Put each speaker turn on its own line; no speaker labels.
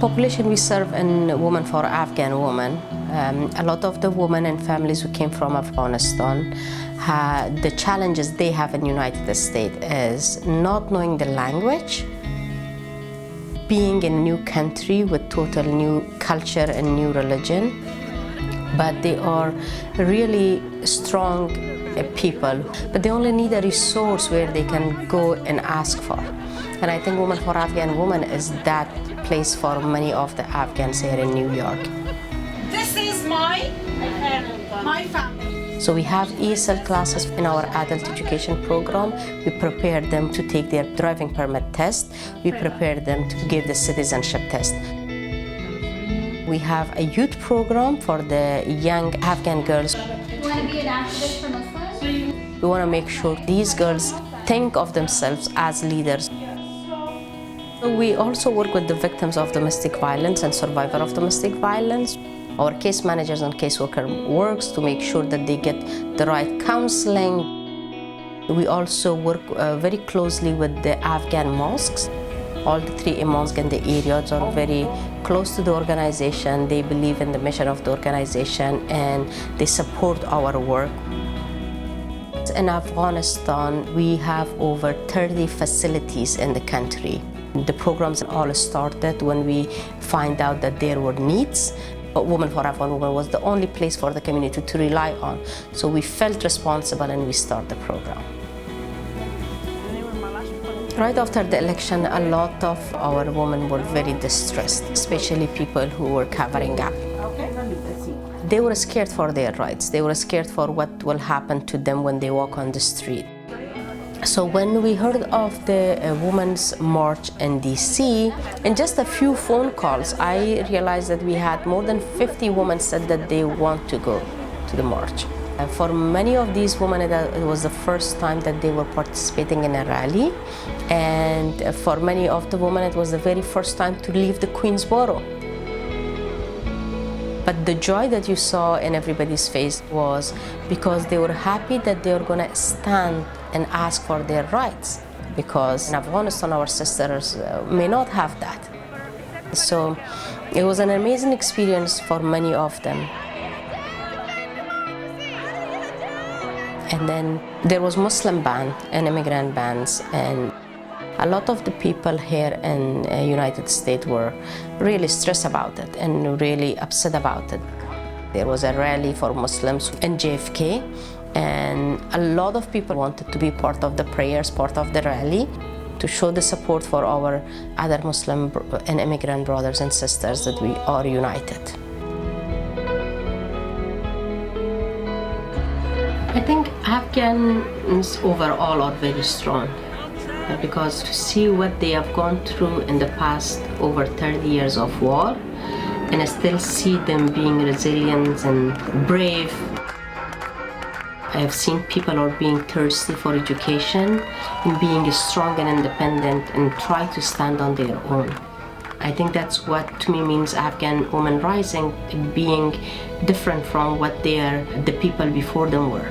population we serve in Women for Afghan Women, a lot of the women and families who came from Afghanistan, the challenges they have in the United States is not knowing the language, being in a new country with total new culture and new religion, but they are really strong people, but they only need a resource where they can go and ask for. And I think Women for Afghan Women is that place for many of the Afghans here in New York.
This is my family.
So we have ESL classes in our adult education program. We prepare them to take their driving permit test. We prepare them to give the citizenship test. We have a youth program for the young Afghan girls.
You want to be an activist for Muslims?
We want to make sure these girls think of themselves as leaders. We also work with the victims of domestic violence and survivor of domestic violence. Our case managers and caseworker works to make sure that they get the right counseling. We also work very closely with the Afghan mosques. All the 3 imams in the areas are very close to the organization. They believe in the mission of the organization and they support our work. In Afghanistan, we have over 30 facilities in the country. The programs all started when we find out that there were needs. But Women for Afghan Women was the only place for the community to rely on. So we felt responsible and we started the program. Right after the election, a lot of our women were very distressed, especially people who were covering up. They were scared for their rights. They were scared for what will happen to them when they walk on the street. So when we heard of the Women's March in DC, in just a few phone calls, I realized that we had more than 50 women said that they want to go to the march. For many of these women, it was the first time that they were participating in a rally. And for many of the women, it was the very first time to leave the Queensboro. But the joy that you saw in everybody's face was because they were happy that they were going to stand and ask for their rights. Because in Afghanistan, our sisters may not have that. So it was an amazing experience for many of them. And then there was Muslim ban and immigrant bans, and a lot of the people here in the United States were really stressed about it and really upset about it. There was a rally for Muslims in JFK, and a lot of people wanted to be part of the prayers, part of the rally, to show the support for our other Muslim and immigrant brothers and sisters that we are united. I think Afghans overall are very strong, because to see what they have gone through in the past over 30 years of war, and I still see them being resilient and brave. I have seen people are being thirsty for education and being strong and independent and try to stand on their own. I think that's what to me means Afghan women rising, being different from what the people before them were.